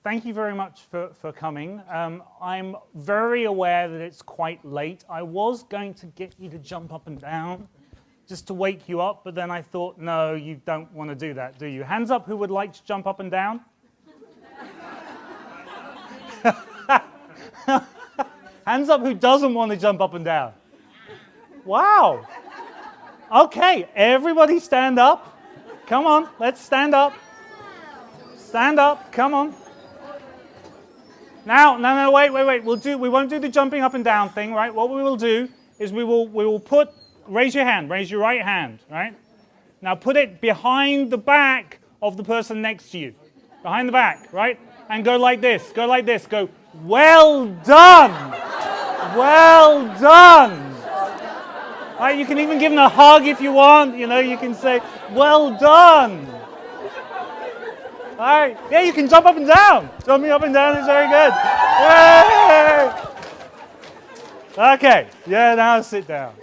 Thank you very much for coming. I'm very aware that it's quite late. I was going to get you to jump up and down just to wake you up, but then I thought, no, you don't want to do that, do you? Hands up who would like to jump up and down? Hands up who doesn't want to jump up and down? Wow. Okay, everybody stand up. Come on, let's stand up. Stand up, come on. Now, no, wait. We won't do the jumping up and down thing, right? What we will do is we will raise your hand, raise your right hand, right? Now put it behind the back of the person next to you. Behind the back, right? And go like this, go, well done! Well done! Right, you can even give them a hug if you want, you can say, well done! All right, yeah, you can jump up and down. Jumping up and down is very good. Yay! Okay, yeah, now sit down.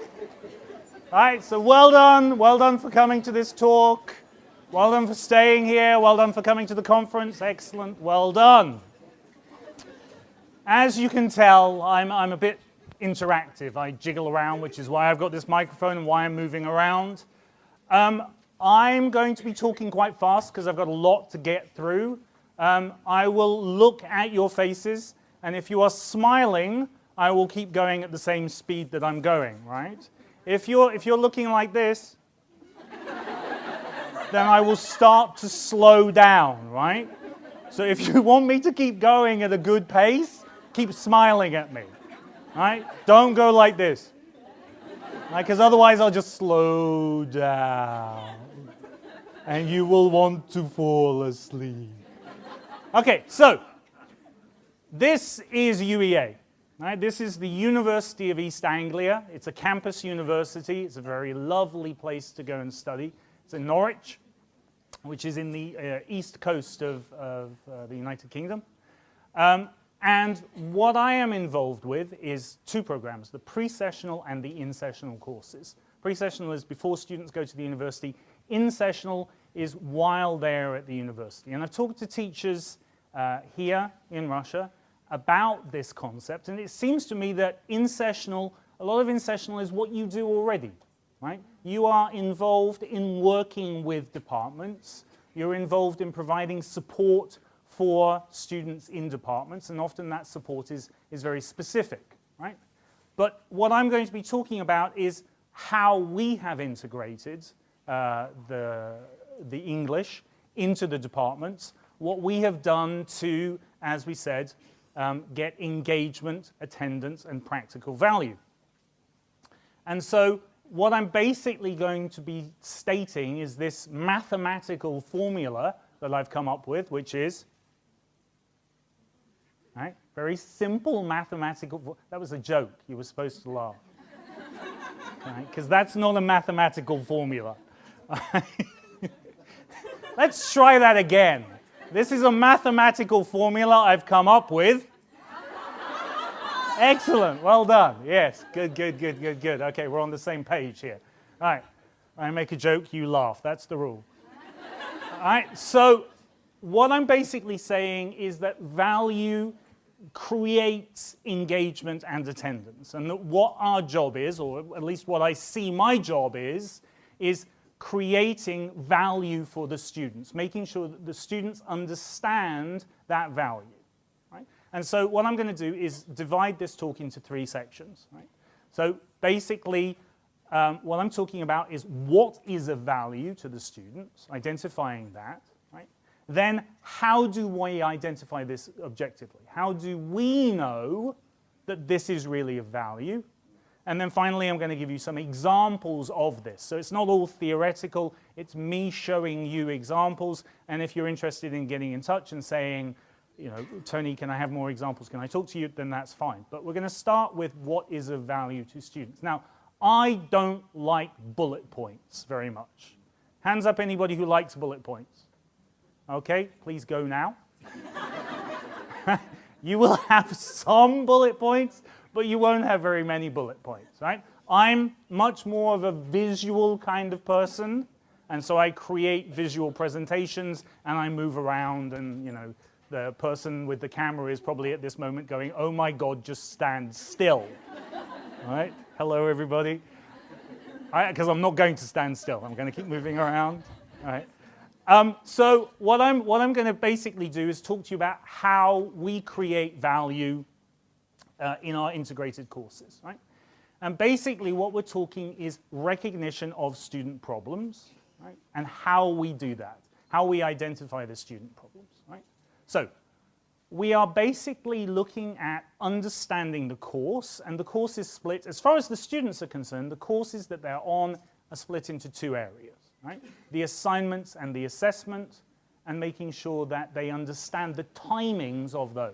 All right, so well done for coming to this talk. Well done for staying here. Well done for coming to the conference. Excellent, well done. As you can tell, I'm a bit interactive. I jiggle around, which is why I've got this microphone and why I'm moving around. I'm going to be talking quite fast because I've got a lot to get through. I will look at your faces, and if you are smiling, I will keep going at the same speed that I'm going, right? If you're looking like this, then I will start to slow down, right? So if you want me to keep going at a good pace, keep smiling at me, right? Don't go like this, right? Because otherwise I'll just slow down, and you will want to fall asleep. Okay, so this is UEA. Right, this is the University of East Anglia. It's a campus university. It's a very lovely place to go and study. It's in Norwich, which is in the east coast of the United Kingdom. And what I am involved with is two programs, the pre-sessional and the in-sessional courses. Pre-sessional is before students go to the university. In-sessional is while they're at the university. And I've talked to teachers here in Russia about this concept, and it seems to me that in-sessional, a lot of in-sessional is what you do already, right? You are involved in working with departments, you're involved in providing support for students in departments, and often that support is very specific, right? But what I'm going to be talking about is how we have integrated the English into the departments, what we have done to, as we said, get engagement, attendance, and practical value. And so what I'm basically going to be stating is this mathematical formula that I've come up with, which is, right, very simple mathematical, that was a joke, you were supposed to laugh. Because that's not a mathematical formula. Let's try that again. This is a mathematical formula I've come up with. Excellent, well done. Yes, good. Okay, we're on the same page here. All right, I make a joke, you laugh. That's the rule. All right, so what I'm basically saying is that value creates engagement and attendance, and that what our job is, or at least what I see my job is creating value for the students, making sure that the students understand that value, right? And so what I'm going to do is divide this talk into three sections, right? So basically, what I'm talking about is what is of value to the students, identifying that, right? Then how do we identify this objectively? How do we know that this is really of value? And then finally, I'm going to give you some examples of this. So it's not all theoretical, it's me showing you examples. And if you're interested in getting in touch and saying, Tony, can I have more examples? Can I talk to you? Then that's fine. But we're going to start with what is of value to students. Now, I don't like bullet points very much. Hands up anybody who likes bullet points. Okay, please go now. You will have some bullet points, but you won't have very many bullet points, right? I'm much more of a visual kind of person, and so I create visual presentations, and I move around and, The person with the camera is probably at this moment going, oh my God, just stand still. All right? Hello, everybody. Because I'm not going to stand still. I'm going to keep moving around. All right? So what I'm going to basically do is talk to you about how we create value in our integrated courses. Right? And basically what we're talking is recognition of student problems, right? And how we do that, how we identify the student problems. Right? So we are basically looking at understanding the course, and the course is split, as far as the students are concerned, the courses that they're on are split into two areas. Right? The assignments and the assessment, and making sure that they understand the timings of those.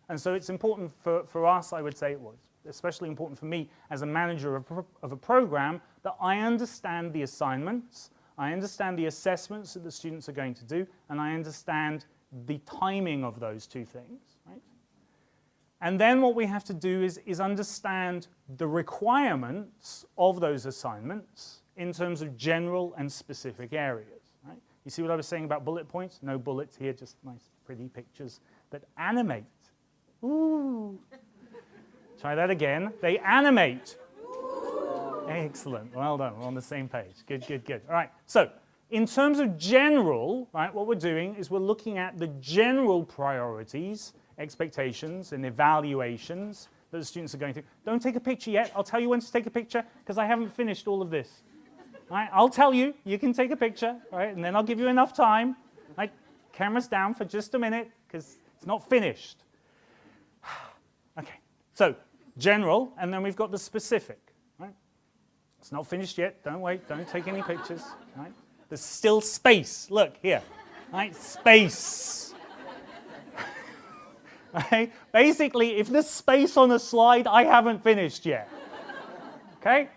And so it's important for us, I would say it was, especially important for me as a manager of a program, that I understand the assignments, I understand the assessments that the students are going to do, and I understand the timing of those two things. Right? And then what we have to do is understand the requirements of those assignments in terms of general and specific areas. Right? You see what I was saying about bullet points? No bullets here, just nice pretty pictures that animate. Ooh. Try that again. They animate. Excellent. Well done. We're on the same page. Good, good, good. All right. So in terms of general, right, what we're doing is we're looking at the general priorities, expectations, and evaluations that the students are going through. Don't take a picture yet. I'll tell you when to take a picture because I haven't finished all of this. Right, I'll tell you, you can take a picture, right, and then I'll give you enough time. Right, camera's down for just a minute because it's not finished. Okay, so general, and then we've got the specific. Right? It's not finished yet. Don't wait. Don't take any pictures. Right? There's still space. Look here. Right? Space. Right? Basically, if there's space on a slide, I haven't finished yet. Okay?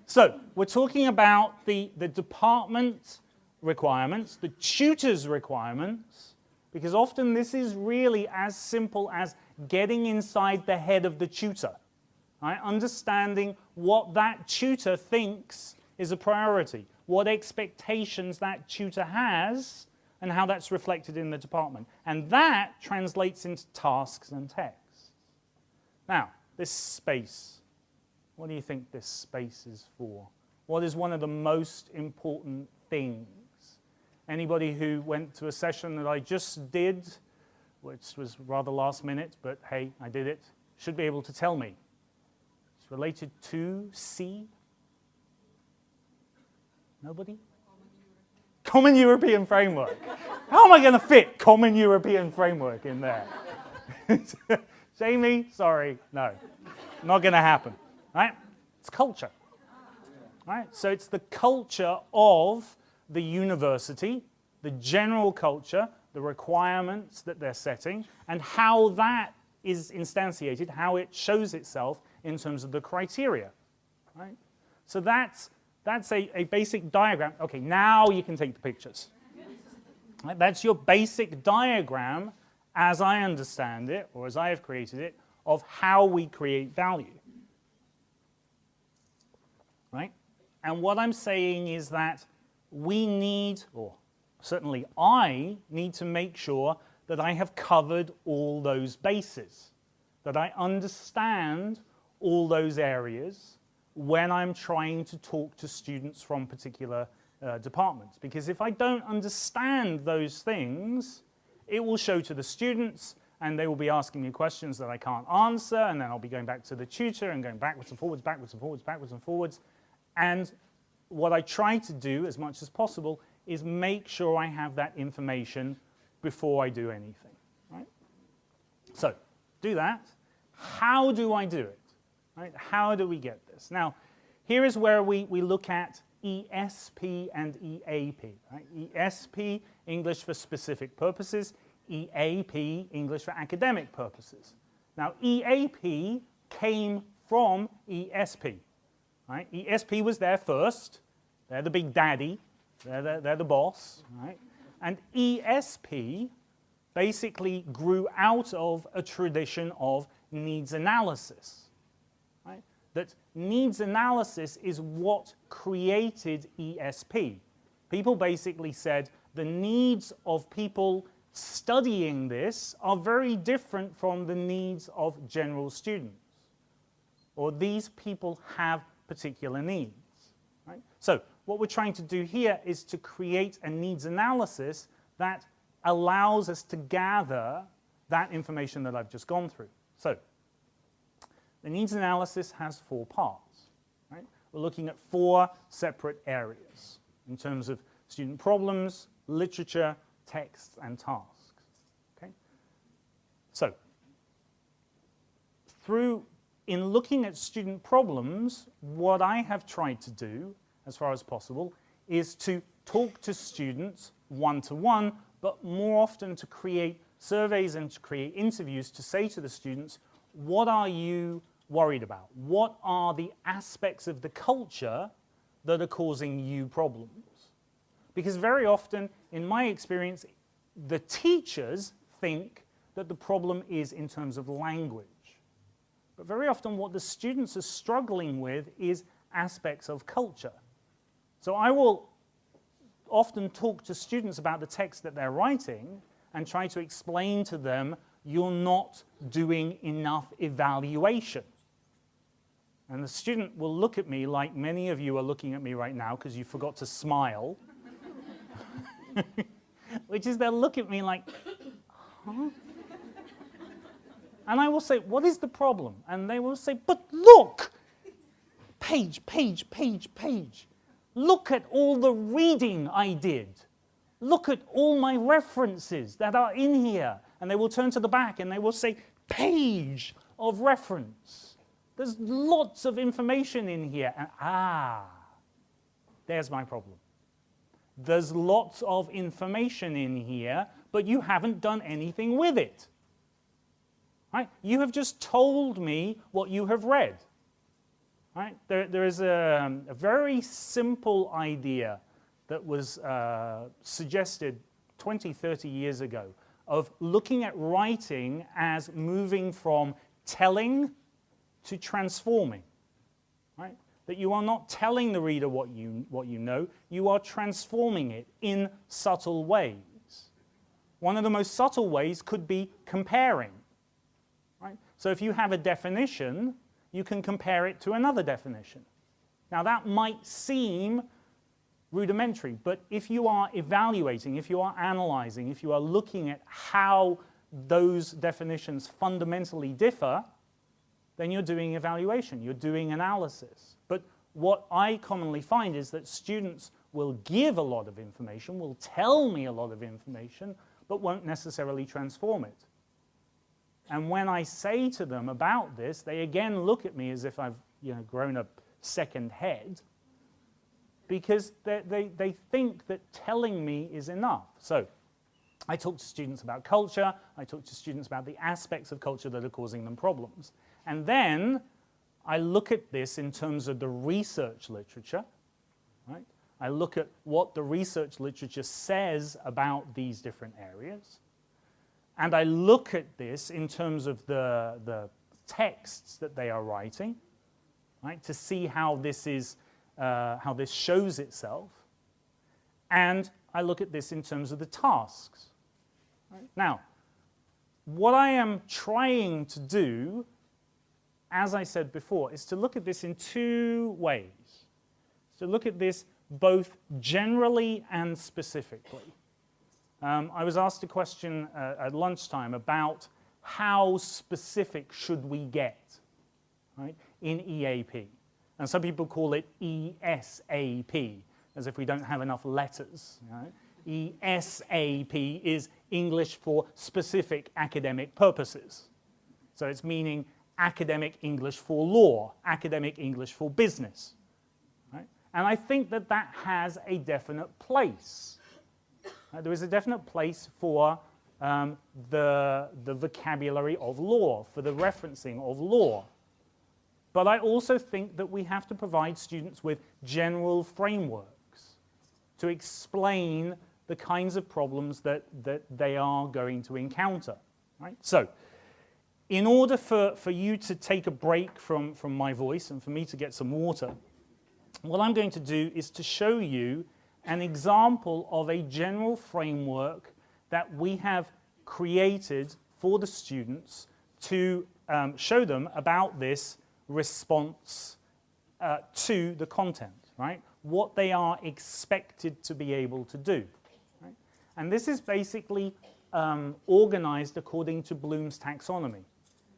So we're talking about the department requirements, the tutor's requirements, because often this is really as simple as getting inside the head of the tutor, right? Understanding what that tutor thinks is a priority, what expectations that tutor has, and how that's reflected in the department. And that translates into tasks and texts. Now, this space. What do you think this space is for? What is one of the most important things? Anybody who went to a session that I just did, which was rather last minute, but hey, I did it, should be able to tell me. It's related to C? Nobody? Common European Framework. How am I going to fit Common European Framework in there? Jamie, sorry, no. Not going to happen. Right? It's culture. Right? So it's the culture of the university, the general culture, the requirements that they're setting, and how that is instantiated, how it shows itself in terms of the criteria. Right? So that's a basic diagram. Okay, now you can take the pictures. Right? That's your basic diagram, as I understand it, or as I have created it, of how we create value. Right? And what I'm saying is that we need, or certainly I need to make sure that I have covered all those bases, that I understand all those areas when I'm trying to talk to students from particular departments. Because if I don't understand those things, it will show to the students, and they will be asking me questions that I can't answer, and then I'll be going back to the tutor and going backwards and forwards, backwards and forwards, backwards and forwards. And what I try to do as much as possible is make sure I have that information before I do anything. Right? So, do that. How do I do it? Right? How do we get this? Now, here is where we look at ESP and EAP. Right? ESP, English for specific purposes. EAP, English for academic purposes. Now, EAP came from ESP. Right? ESP was there first. They're the big daddy. They're the boss. Right? And ESP basically grew out of a tradition of needs analysis. Right? That needs analysis is what created ESP. People basically said the needs of people studying this are very different from the needs of general students, or these people have particular needs. Right? So what we're trying to do here is to create a needs analysis that allows us to gather that information that I've just gone through. So the needs analysis has 4 parts. Right? We're looking at 4 separate areas in terms of student problems, literature, texts, and tasks. Okay? So in looking at student problems, what I have tried to do, as far as possible, is to talk to students one-to-one, but more often to create surveys and to create interviews to say to the students, what are you worried about? What are the aspects of the culture that are causing you problems? Because very often, in my experience, the teachers think that the problem is in terms of language. But very often what the students are struggling with is aspects of culture. So I will often talk to students about the text that they're writing and try to explain to them, you're not doing enough evaluation. And the student will look at me like many of you are looking at me right now because you forgot to smile. Which is they'll look at me like, huh? And I will say, what is the problem? And they will say, but look, page, page, page, page. Look at all the reading I did. Look at all my references that are in here. And they will turn to the back and they will say, page of reference. There's lots of information in here. And there's my problem. There's lots of information in here, but you haven't done anything with it. Right? You have just told me what you have read. Right? There is a very simple idea that was suggested 20, 30 years ago of looking at writing as moving from telling to transforming. Right? That you are not telling the reader what you know, you are transforming it in subtle ways. One of the most subtle ways could be comparing. Right? So if you have a definition, you can compare it to another definition. Now that might seem rudimentary, but if you are evaluating, if you are analyzing, if you are looking at how those definitions fundamentally differ, then you're doing evaluation, you're doing analysis. But what I commonly find is that students will give a lot of information, will tell me a lot of information, but won't necessarily transform it. And when I say to them about this, they again look at me as if I've grown a second head, because they think that telling me is enough. So I talk to students about culture, I talk to students about the aspects of culture that are causing them problems. And then I look at this in terms of the research literature. Right? I look at what the research literature says about these different areas. And I look at this in terms of the texts that they are writing, right, to see how this shows itself. And I look at this in terms of the tasks. Right? Now, what I am trying to do, as I said before, is to look at this in 2 ways. To look at this both generally and specifically. I was asked a question at lunchtime about how specific should we get, right, in EAP. And some people call it ESAP, as if we don't have enough letters. Right? ESAP is English for specific academic purposes. So it's meaning academic English for law, academic English for business. Right? And I think that that has a definite place. There is a definite place for the vocabulary of law, for the referencing of law. But I also think that we have to provide students with general frameworks to explain the kinds of problems that they are going to encounter. Right? So, in order for you to take a break from my voice and for me to get some water, what I'm going to do is to show you an example of a general framework that we have created for the students to show them about this response to the content, right? What they are expected to be able to do. Right? And this is basically organized according to Bloom's taxonomy.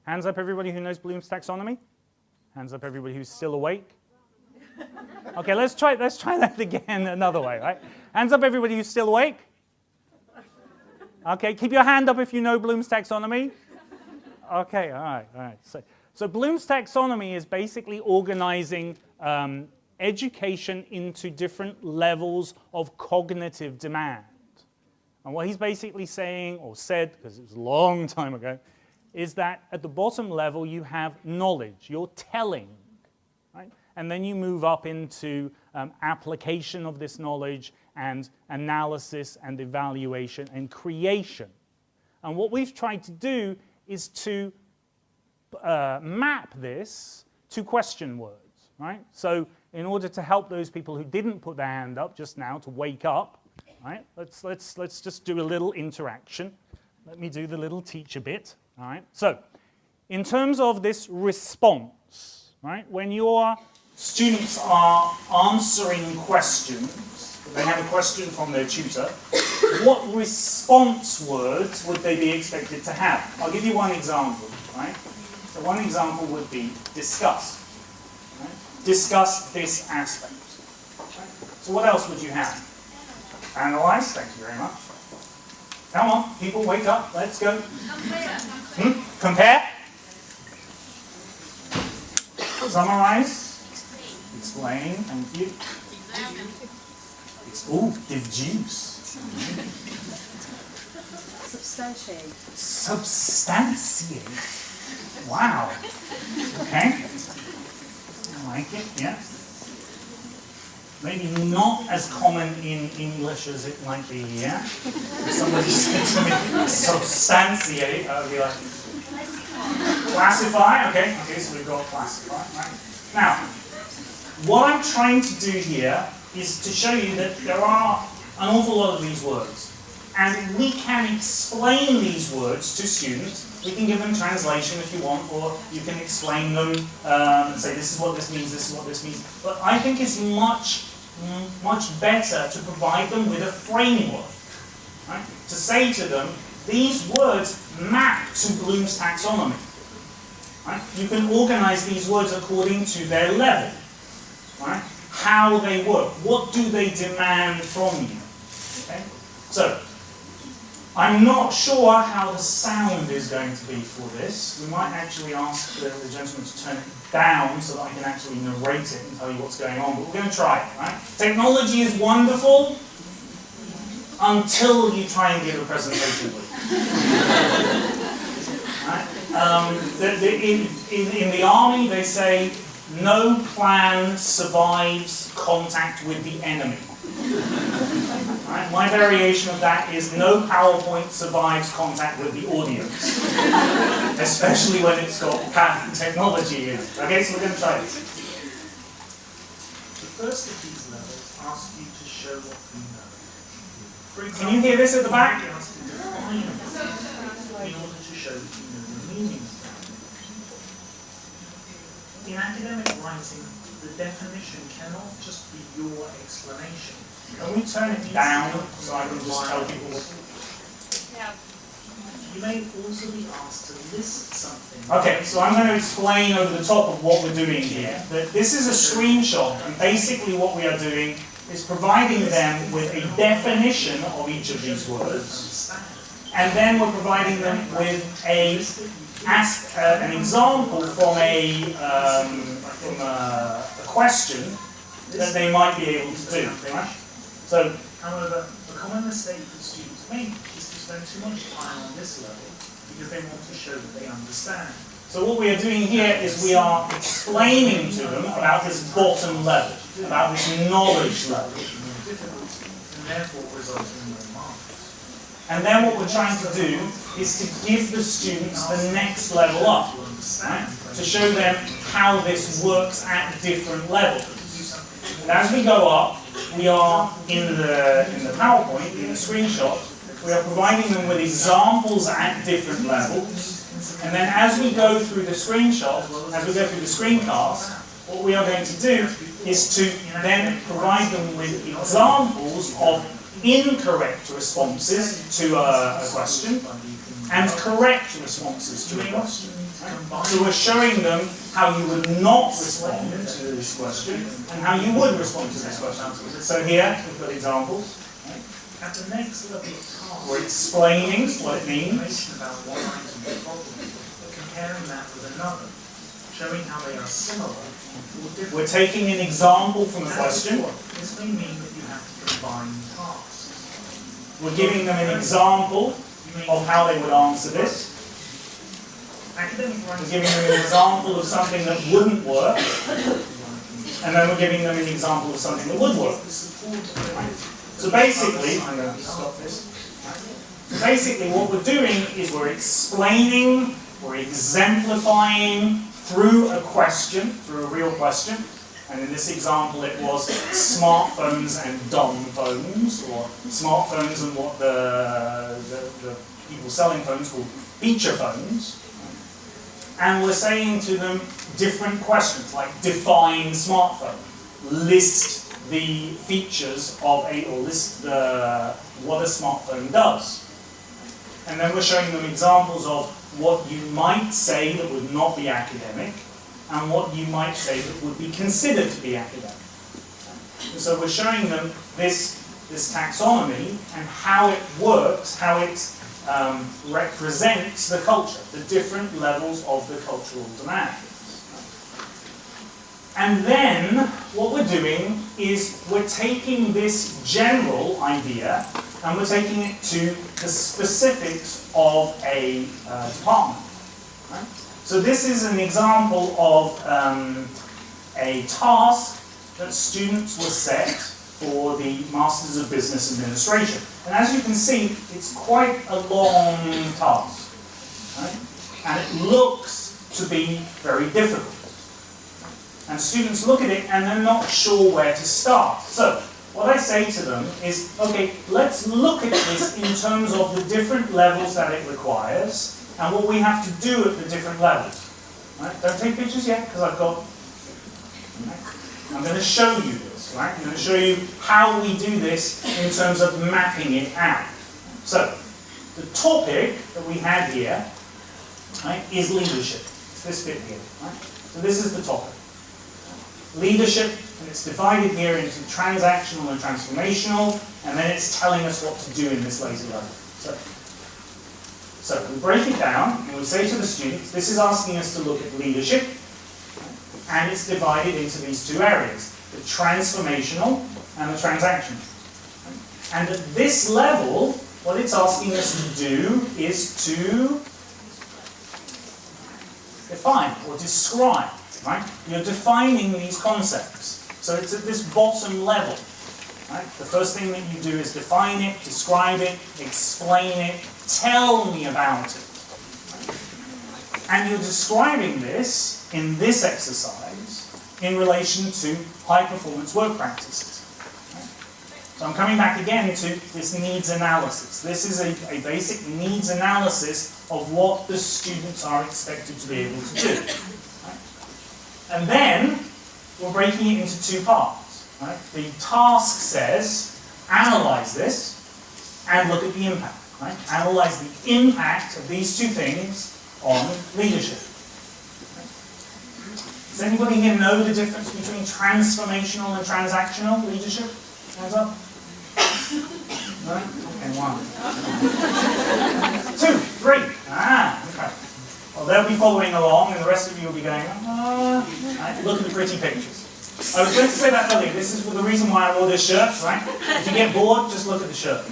Hands up everybody who knows Bloom's taxonomy. Hands up everybody who's still awake. Okay, let's try that again another way, right? Hands up everybody who's still awake. Okay, keep your hand up if you know Bloom's taxonomy. Okay, all right. So Bloom's taxonomy is basically organizing education into different levels of cognitive demand. And what he's basically saying, or said, because it was a long time ago, is that at the bottom level you have knowledge, you're telling, right? And then you move up into application of this knowledge and analysis and evaluation and creation. And what we've tried to do is to map this to question words, right? So in order to help those people who didn't put their hand up just now to wake up, right? Let's just do a little interaction. Let me do the little teacher bit, all right? So in terms of this response, right? When your students are answering questions, they have a question from their tutor, what response words would they be expected to have? I'll give you one example, right? So one example would be discuss. Right? Discuss this aspect. Right? So what else would you have? Analyze, thank you very much. Come on, people, wake up, let's go. Compare. Compare. Summarize. Explain, thank you. Oh, deduce. Substantiate. Substantiate. Wow. Okay. I like it, yeah. Maybe not as common in English as it might be here. If somebody said to me, substantiate, I would be like, classify, okay, so we've got classify, right? Now, what I'm trying to do here is to show you that there are an awful lot of these words. And we can explain these words to students. We can give them translation if you want, or you can explain them and say this is what this means, this is what this means. But I think it's much better to provide them with a framework. Right? To say to them, these words map to Bloom's taxonomy. Right? You can organize these words according to their level. Right? How they work. What do they demand from you? Okay? So, I'm not sure how the sound is going to be for this. We might actually ask the gentleman to turn it down so that I can actually narrate it and tell you what's going on, but we're going to try it, right? Technology is wonderful until you try and give a presentation with it. Right? In the army, they say, no plan survives contact with the enemy. Right? My variation of that is no PowerPoint survives contact with the audience. Especially when it's got patent technology in it. Okay, so we're going to try this. The first of these levels asks you to show what you know. For example, can you hear this at the back? You ask to define a word in order to show that you know the meaning of that. In academic writing, the definition cannot just be your explanation. Can we turn it down so I can just tell people what... You may also be asked to list something. Okay, so I'm going to explain over the top of what we're doing here. That this is a screenshot, and basically what we are doing is providing them with a definition of each of these words, and then we're providing them with an example from a question that they might be able to do. Right? So, however, a common mistake that students make is to spend too much time on this level because they want to show that they understand. So what we are doing here is we are explaining to them about this bottom level, about this knowledge level. And therefore resulting in more marks. And then what we're trying to do is to give the students the next level up, right? To show them how this works at different levels. And as we go up, we are in the PowerPoint, in the screenshot, We are providing them with examples at different levels. And then as we go through the screenshot, as we go through the screencast, what we are going to do is to then provide them with examples of incorrect responses to a question and correct responses to a question. So we're showing them how you would not respond to this question and how you would respond to this question. So here we've got examples. At the next level of task, We're explaining what it means. information about one item of problem, but comparing that with another, showing how they are similar or different. We're taking an example from a question. This may mean that you have to combine tasks. We're giving them an example of how they would answer this. Academic We're writing giving them an example of something that wouldn't work. And then we're giving them an example of something that would work. the support of the So basically, I'm going to stop this. So basically what we're doing is we're explaining, we're exemplifying through a question, through a real question. And in this example it was smartphones and dumb phones, or smartphones and what the people selling phones call feature phones. And we're saying to them different questions, like define smartphone, list the features of or list what a smartphone does. And then we're showing them examples of what you might say that would not be academic, and what you might say that would be considered to be academic. And so we're showing them this taxonomy and how it works, how it represents the culture, the different levels of the cultural demand. And then what we're doing is we're taking this general idea and we're taking it to the specifics of a department. Right? So this is an example of a task that students were set for the Masters of Business Administration. And as you can see, it's quite a long task. Right? And it looks to be very difficult. And students look at it and they're not sure where to start. So what I say to them is, okay, let's look at this in terms of the different levels that it requires and what we have to do at the different levels. Right? Don't take pictures yet, because I've got... I'm going to show you this. Right? I'm going to show you how we do this in terms of mapping it out. So the topic that we have here, right, is leadership. It's this bit here. Right? So this is the topic. Leadership, and it's divided here into transactional and transformational, and then it's telling us what to do in this lazy level. So we break it down, and we say to the students, this is asking us to look at leadership, and it's divided into these two areas, the transformational and the transactional. And at this level, what it's asking us to do is to define or describe. Right? You're defining these concepts. So it's at this bottom level. Right? The first thing that you do is define it, describe it, explain it, tell me about it. Right? And you're describing this in this exercise in relation to high-performance work practices. Right? So I'm coming back again to this needs analysis. This is a basic needs analysis of what the students are expected to be able to do. And then, we're breaking it into two parts. Right? The task says, analyze this, and look at the impact. Right? Analyze the impact of these two things on leadership. Right? Does anybody here know the difference between transformational and transactional leadership? Hands up. Right? Okay, 1. 2, 3. Okay. Well, they'll be following along, and the rest of you will be going, right, look at the pretty pictures. I was going to say that earlier. This is the reason why I wore this shirt, right? If you get bored, just look at the shirt.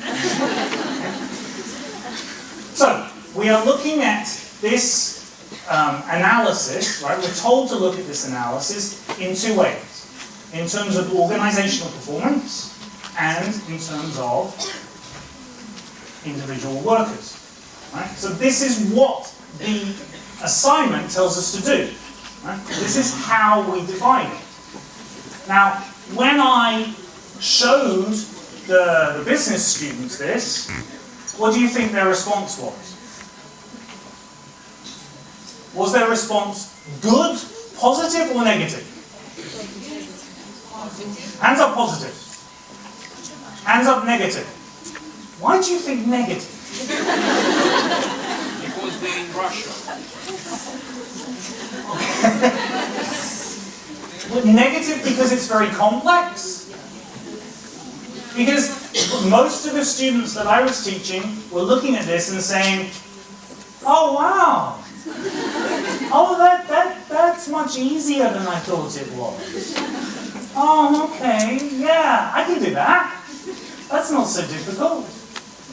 So, we are looking at this analysis, right? We're told to look at this analysis in two ways. In terms of organizational performance, and in terms of individual workers. Right? So this is what the assignment tells us to do. Right? This is how we define it. Now, when I showed the business students this, What do you think their response was? Was their response good, positive, or negative? Hands up positive. Hands up negative. Why do you think negative? Because they're in Russia. Well, negative because it's very complex? Because most of the students that I was teaching were looking at this and saying, oh wow, oh that's much easier than I thought it was. Oh okay, yeah, I can do that. That's not so difficult.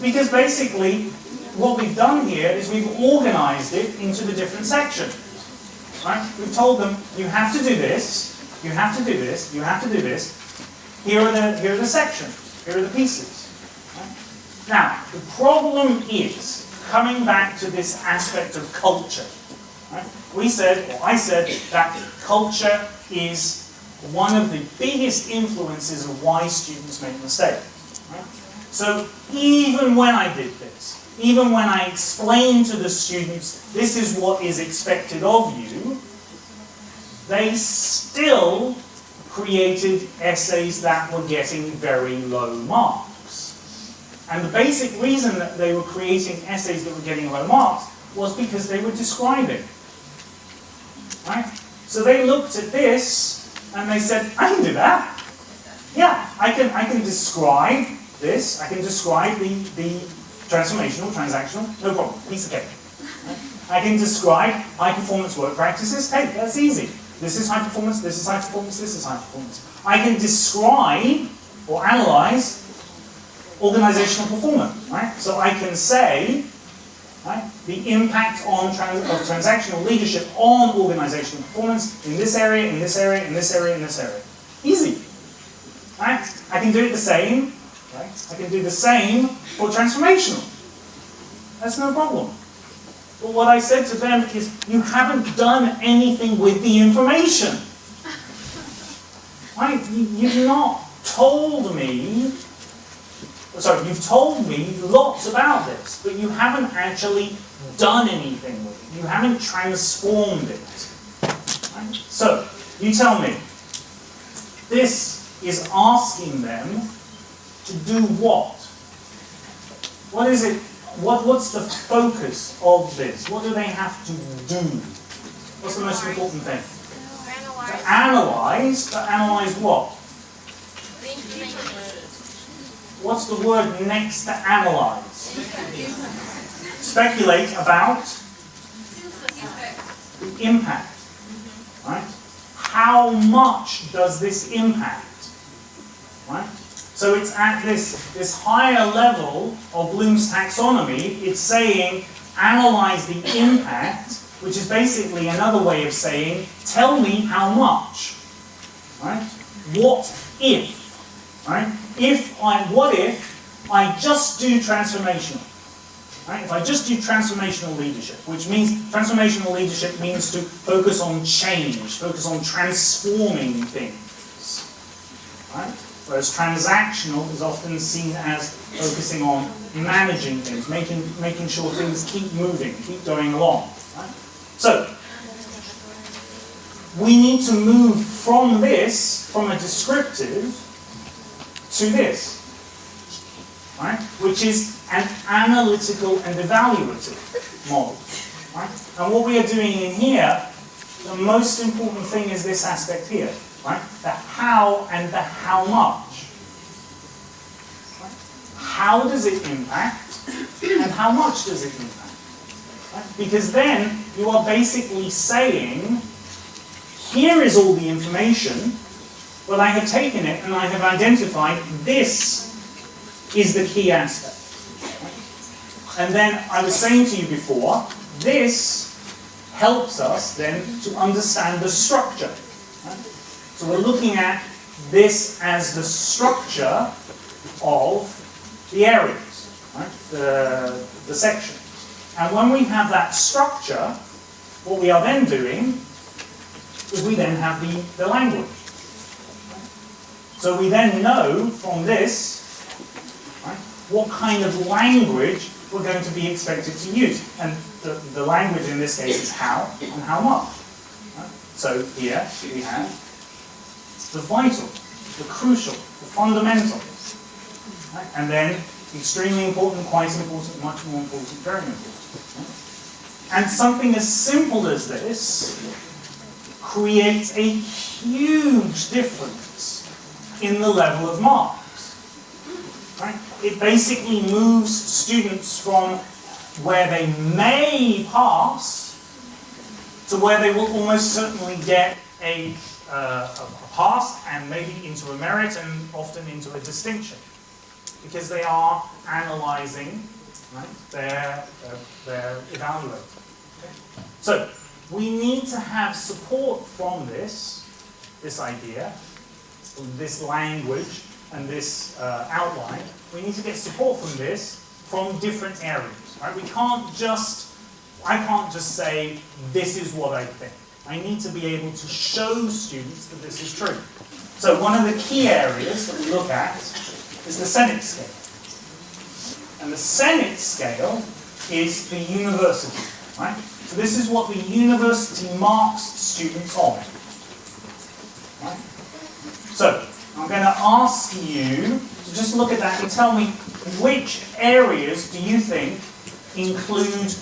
Because basically, what we've done here is we've organized it into the different sections. Right? We've told them, you have to do this, you have to do this, you have to do this. Here are the sections. Here are the pieces. Right? Now, the problem is, coming back to this aspect of culture. Right? I said that culture is one of the biggest influences of why students make mistakes. Right? So even when I did this, even when I explained to the students, this is what is expected of you, they still created essays that were getting very low marks. And the basic reason that they were creating essays that were getting low marks was because they were describing. Right? So they looked at this and they said, I can do that. Yeah, I can describe this, I can describe the transformational, transactional, no problem, piece of cake. Right? I can describe high performance work practices, hey, that's easy. This is high performance, this is high performance, this is high performance. I can describe or analyze organizational performance, right? So I can say, right, the impact of transactional leadership on organizational performance in this area, in this area, in this area, in this area. Easy. Right? I can do it the same, right? I can do the same for transformational. That's no problem. But what I said to them is, you haven't done anything with the information. Right? You've not told me, sorry, you've told me lots about this, but you haven't actually done anything with it. You haven't transformed it. Right? So, you tell me, this is asking them to do what? What is it? What's the focus of this? What do they have to do? What's the most important thing? To analyze. To analyze what? What's the word next to analyze? Speculate about the impact. Right? How much does this impact? Right? So it's at this higher level of Bloom's taxonomy, it's saying analyze the impact, which is basically another way of saying tell me how much. Right? What if? Right? What if I just do transformational? Right? If I just do transformational leadership, which means transformational leadership means to focus on change, focus on transforming things. Right? Whereas transactional is often seen as focusing on managing things, making sure things keep moving, keep going along. Right? So, we need to move from this, from a descriptive, to this, right? Which is an analytical and evaluative model. Right? And what we are doing in here, the most important thing is this aspect here. Right? The how and the how much. Right? How does it impact and how much does it impact? Right? Because then you are basically saying, here is all the information, but I have taken it and I have identified this is the key aspect. Right? And then I was saying to you before, this helps us then to understand the structure. Right? So we're looking at this as the structure of the areas, right? the section. And when we have that structure, what we are then doing is we then have the language. So we then know from this, right, what kind of language we're going to be expected to use. And the language in this case is how and how much. Right? So here we have the vital, the crucial, the fundamental. Right? And then extremely important, quite important, much more important, very important. Right? And something as simple as this creates a huge difference in the level of marks. Right? It basically moves students from where they may pass to where they will almost certainly get a pass and maybe into a merit and often into a distinction, because they are analysing, right, their evaluator. Okay? So we need to have support from this idea, this language, and this outline. We need to get support from this from different areas. Right? I can't just say, this is what I think. I need to be able to show students that this is true. So one of the key areas that we look at is the Senate scale. And the Senate scale is the university. Right? So this is what the university marks students on. Right? So I'm going to ask you to just look at that and tell me which areas do you think include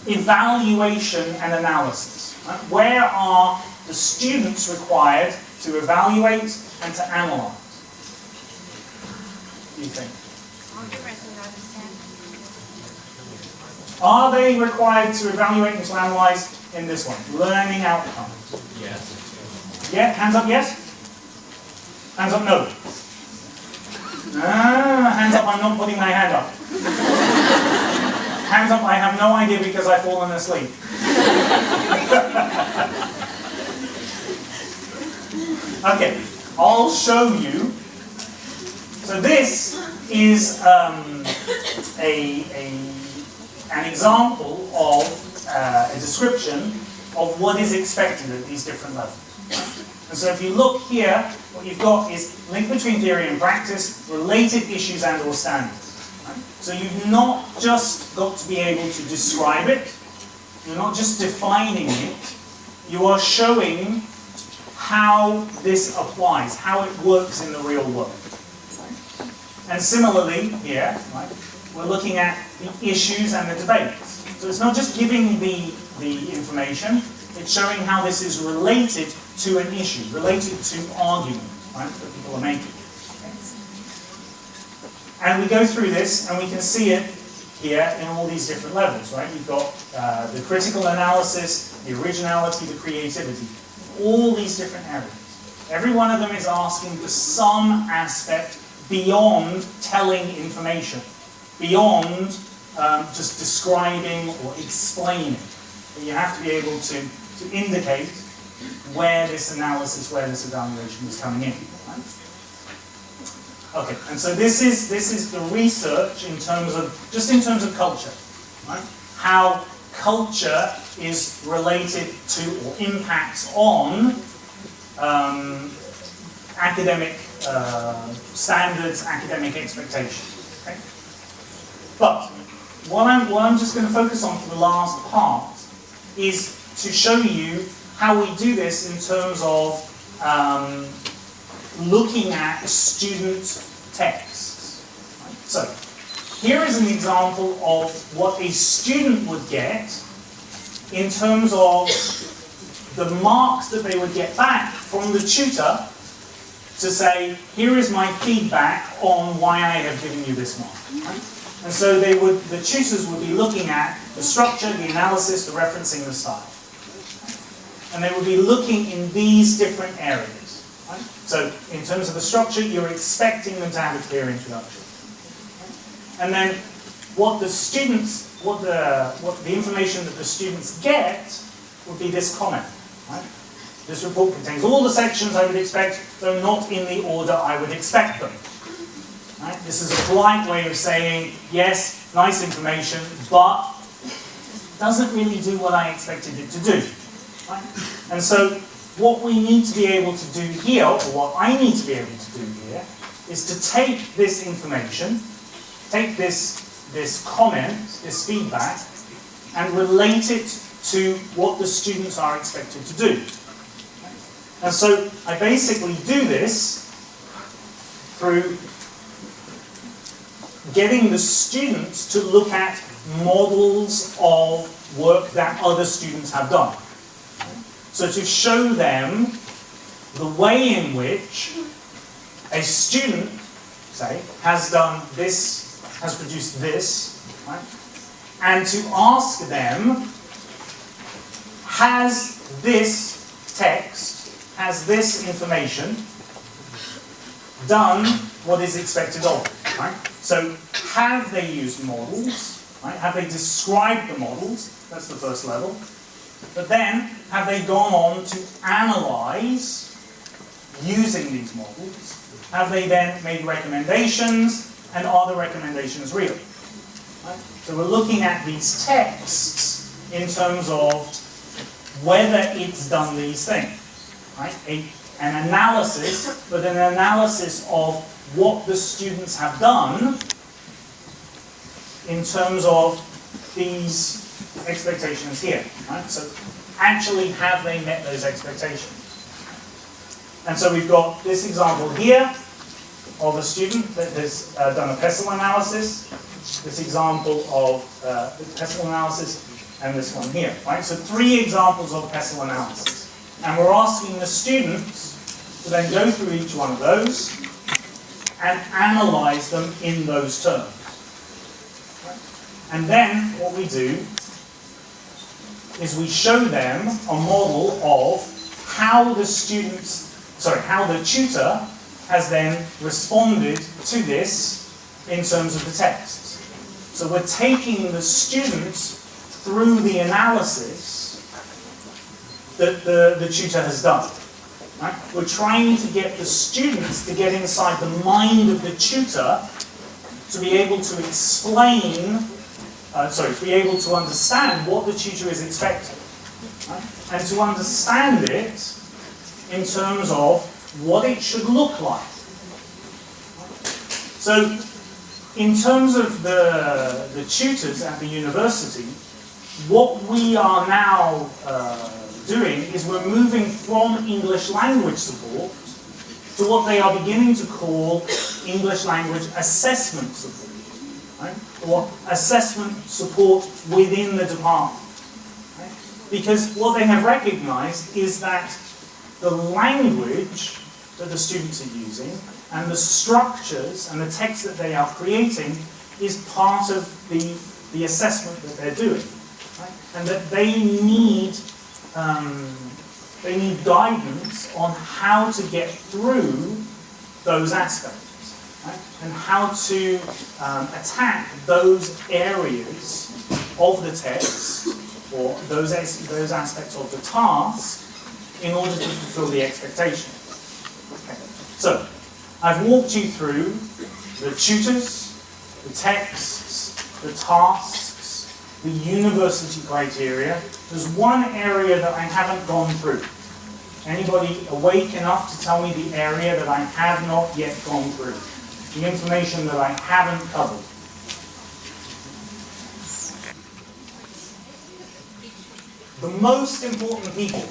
evaluation and analysis. Right? Where are the students required to evaluate and to analyse? Do you think? Are they required to evaluate and to analyse in this one? Learning outcomes. Yes. Yeah, hands up yes? Hands up no? Hands up, I'm not putting my hand up. Hands up, I have no idea because I've fallen asleep. Okay, I'll show you. So this is an example of a description of what is expected at these different levels. And so if you look here, what you've got is link between theory and practice, related issues and or standards. Right? So you've not just got to be able to describe it, you're not just defining it, you are showing how this applies, how it works in the real world. Right? And similarly here, right, we're looking at the issues and the debates. So it's not just giving the information, it's showing how this is related to an issue, related to argument, right, that people are making. Okay? And we go through this and we can see it here in all these different levels, right? You've got the critical analysis, the originality, the creativity, all these different areas. Every one of them is asking for some aspect beyond telling information, beyond just describing or explaining. But you have to be able to indicate where this analysis, where this evaluation is coming in. Right? Okay, and so this is the research in terms of culture, right? How culture is related to or impacts on academic standards, academic expectations. Okay? But what I'm just going to focus on for the last part is to show you how we do this in terms of looking at student texts. Right? So, here is an example of what a student would get in terms of the marks that they would get back from the tutor to say, here is my feedback on why I have given you this mark. Right? And so the tutors would be looking at the structure, the analysis, the referencing, the style. And they would be looking in these different areas. Right? So in terms of the structure, you're expecting them to have a clear introduction. And then what the information that the students get would be this comment. Right? This report contains all the sections I would expect, though not in the order I would expect them. Right? This is a polite way of saying, yes, nice information, but doesn't really do what I expected it to do. Right? And so what we need to be able to do here, or what I need to be able to do here, is to take this information, take this this comment, this feedback, and relate it to what the students are expected to do. And so I basically do this through getting the students to look at models of work that other students have done. So to show them the way in which a student, say, has done this, has produced this, right? And to ask them, has this text, has this information done what is expected of it, right? So have they used models, right? Have they described the models? That's the first level. But then, have they gone on to analyze using these models? Have they then made recommendations, and are the recommendations real? Right? So we're looking at these texts in terms of whether it's done these things. Right? An analysis, but an analysis of what the students have done in terms of these expectations here. Right? So actually, have they met those expectations? And so we've got this example here of a student that has done a PESTLE analysis, this example of PESTLE analysis, and this one here. Right? So 3 examples of PESTLE analysis. And we're asking the students to then go through each one of those and analyze them in those terms. Right? And then what we do is we show them a model of how the tutor has then responded to this in terms of the text. So we're taking the students through the analysis that the tutor has done. Right? We're trying to get the students to get inside the mind of the tutor to be able to explain, to be able to understand what the tutor is expecting. Right? And to understand it in terms of what it should look like. So, in terms of the tutors at the university, what we are now doing is we're moving from English language support to what they are beginning to call English language assessment support, right? Or assessment support within the department. Right? Because what they have recognized is that the language that the students are using and the structures and the text that they are creating is part of the assessment that they're doing. Right? And that they need guidance on how to get through those aspects, right? And how to attack those areas of the text or those aspects of the task in order to fulfill the expectation. Okay. So, I've walked you through the tutors, the texts, the tasks, the university criteria. There's one area that I haven't gone through. Anybody awake enough to tell me the area that I have not yet gone through? The information that I haven't covered. The most important people.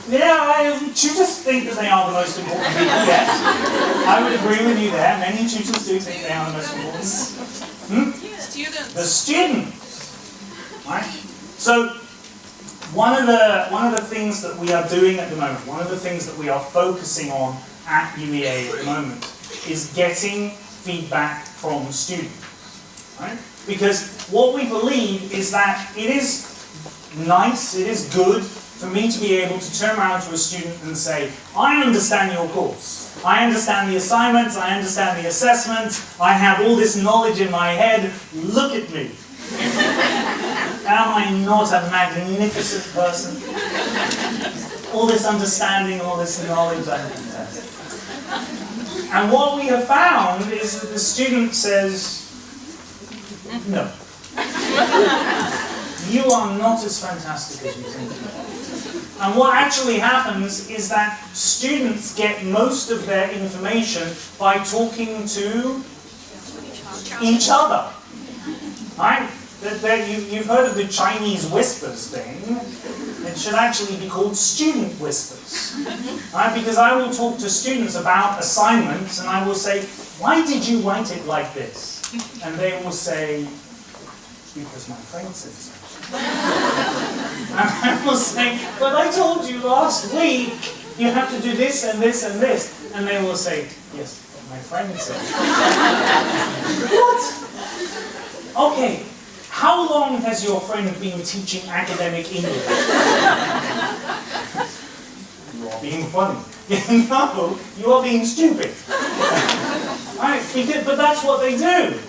Yeah, tutors think that they are the most important people, yes. I would agree with you there. Many tutors do think they are the most important. Students. The students. Right? So, one of the things that we are doing at the moment, one of the things that we are focusing on at UEA at the moment, is getting feedback from students. Right? Because what we believe is that it is nice, it is good for me to be able to turn around to a student and say, I understand your course. I understand the assignments, I understand the assessment, I have all this knowledge in my head, look at me. Am I not a magnificent person? All this understanding, all this knowledge, I'm fantastic. And what we have found is that the student says, no. You are not as fantastic as you think you are. And what actually happens is that students get most of their information by talking to each other. Right? You've heard of the Chinese whispers thing. It should actually be called student whispers. Right? Because I will talk to students about assignments and I will say, why did you write it like this? And they will say, because my friend said so. And I will say, but I told you last week you have to do this and this and this. And they will say, yes, but my friend said. What? Okay, how long has your friend been teaching academic English? You are being funny. No, you are being stupid. Right? But that's what they do.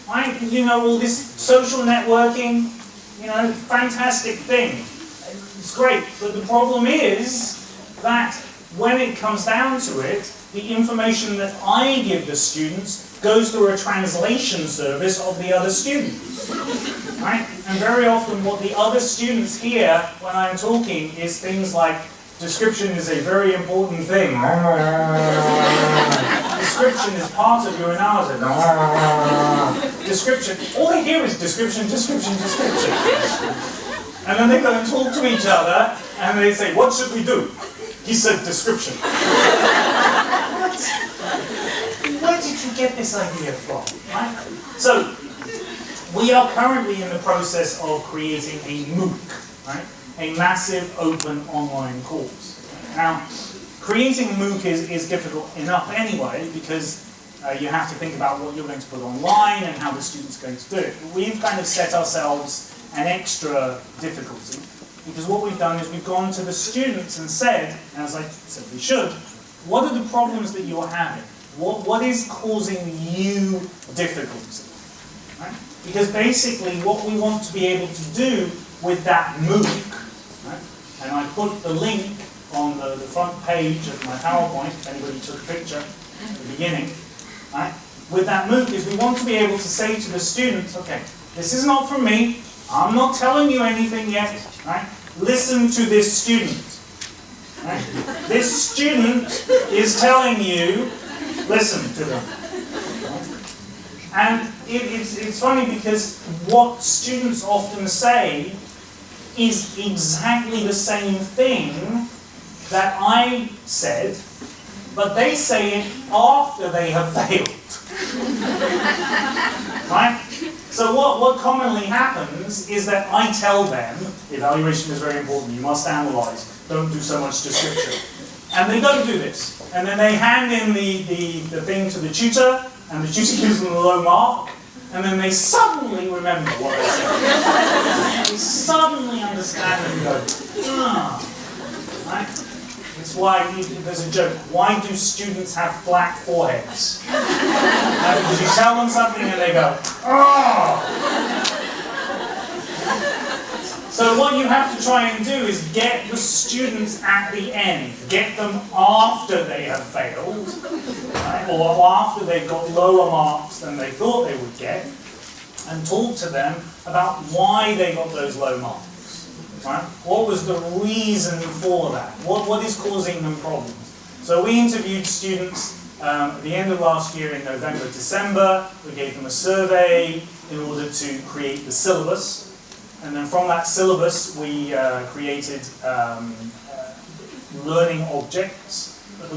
Right? You know, all this social networking, you know, fantastic thing. It's great. But the problem is that when it comes down to it, the information that I give the students goes through a translation service of the other students. Right? And very often what the other students hear when I'm talking is things like, description is a very important thing. Description is part of your analysis. Description. All they hear is description, description, description. And then they go and talk to each other and they say, what should we do? He said description. What? Where did you get this idea from? Right? So, we are currently in the process of creating a MOOC, right? A massive open online course. Now, creating a MOOC is difficult enough anyway because you have to think about what you're going to put online and how the student's going to do it. But we've kind of set ourselves an extra difficulty because what we've done is we've gone to the students and said, as I said we should, what are the problems that you're having? What is causing you difficulty? Right? Because basically what we want to be able to do with that MOOC, right? And I put the link on the front page of my PowerPoint, if anybody took a picture at the beginning, right? With that MOOC is we want to be able to say to the students, okay, this is not from me, I'm not telling you anything yet, right? Listen to this student. Right? This student is telling you, listen to them. And it's funny because what students often say is exactly the same thing that I said, but they say it after they have failed. Right? So what commonly happens is that I tell them, evaluation is very important, you must analyze, don't do so much description. And they don't do this. And then they hand in the thing to the tutor, and the tutor gives them a low mark, and then they suddenly remember what they said. They suddenly understand and go, right? It's why there's a joke. Why do students have flat foreheads? Because you tell them something and they go, oh! So what you have to try and do is get the students at the end. Get them after they have failed, right? Or after they've got lower marks than they thought they would get, and talk to them about why they got those low marks. Right? What was the reason for that? What is causing them problems? So we interviewed students at the end of last year in November, December. We gave them a survey in order to create the syllabus. And then from that syllabus, we created learning objects. But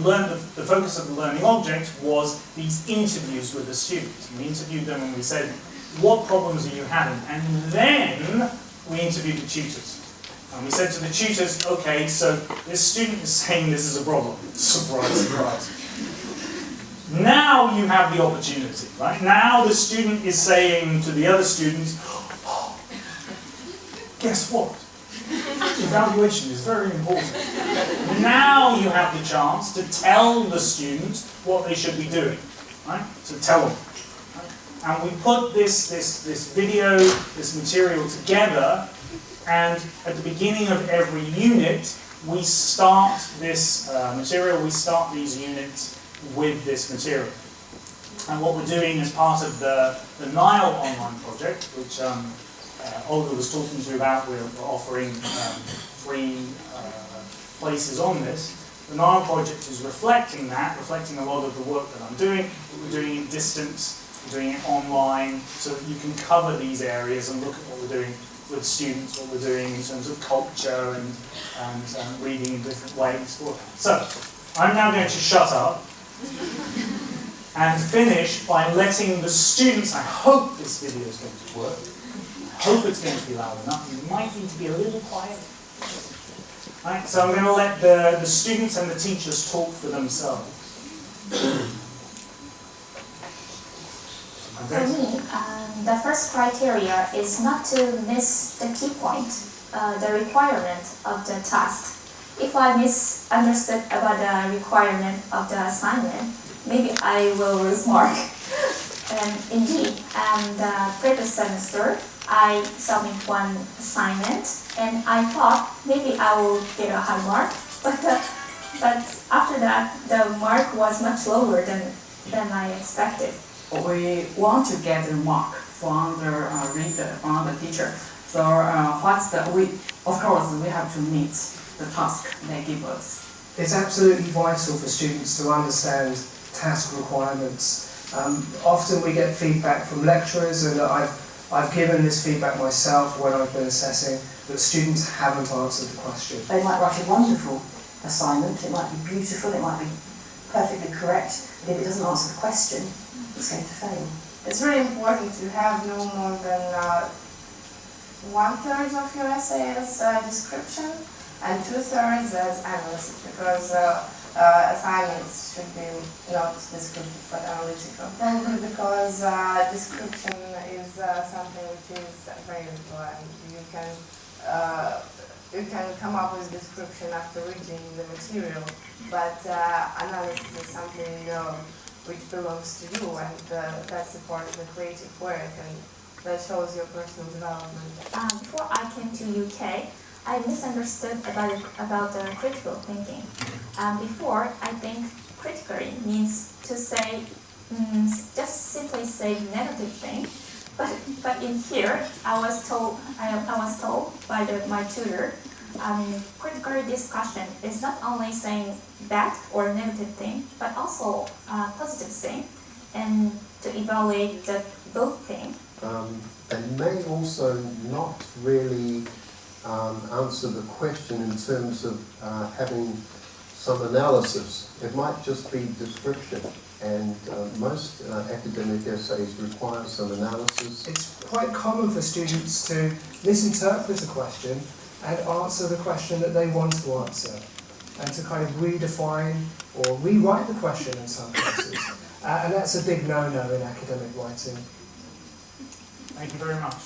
the focus of the learning object was these interviews with the students. We interviewed them and we said, what problems are you having? And then we interviewed the tutors. And we said to the tutors, okay, so this student is saying this is a problem. Surprise, surprise. Now you have the opportunity, right? Now the student is saying to the other students, oh, guess what? Evaluation is very important. Now you have the chance to tell the student what they should be doing, right? So tell them. Right? And we put this video, this material together, and at the beginning of every unit, we start this material, we start these units with this material. And what we're doing as part of the Nile online project, which Olga was talking to you about, we're offering free places on this. The Nile project is reflecting that, reflecting a lot of the work that I'm doing. We're doing it distance, We're doing it online so that you can cover these areas and look at what we're doing with students, what we're doing in terms of culture and reading in different ways. So, I'm now going to shut up and finish by letting the students, I hope this video is going to work, I hope it's going to be loud enough, you might need to be a little quiet. Right, so I'm going to let the students and the teachers talk for themselves. For me, the first criteria is not to miss the key point, the requirement of the task. If I misunderstood about the requirement of the assignment, maybe I will lose mark. And indeed, the previous semester, I submit one assignment, and I thought maybe I will get a high mark, but after that, the mark was much lower than I expected. We want to get a mark from the reader, from the teacher. So of course we have to meet the task they give us. It's absolutely vital for students to understand task requirements. Often we get feedback from lecturers, and I've given this feedback myself when I've been assessing, that students haven't answered the question. They might write a wonderful assignment, it might be beautiful, it might be perfectly correct, but if it doesn't answer the question, it's going to fail. It's really important to have no more than 1/3 of your essay as description and 2/3 as analysis, because assignments should be not descriptive but analytical. Probably because description is something which is variable, and you can come up with description after reading the material, but analysis is something which belongs to you, and that's a part of the creative work, and that shows your personal development. Before I came to UK, I misunderstood about the critical thinking. Before, I think critically means to say, just simply say negative thing, but in here, I was told by my tutor, critical discussion is not only saying bad or negative thing, but also positive thing, and to evaluate both things. They may also not really answer the question in terms of having some analysis. It might just be description, and most academic essays require some analysis. It's quite common for students to misinterpret a question and answer the question that they want to answer, and to kind of redefine or rewrite the question in some cases. And that's a big no-no in academic writing. Thank you very much.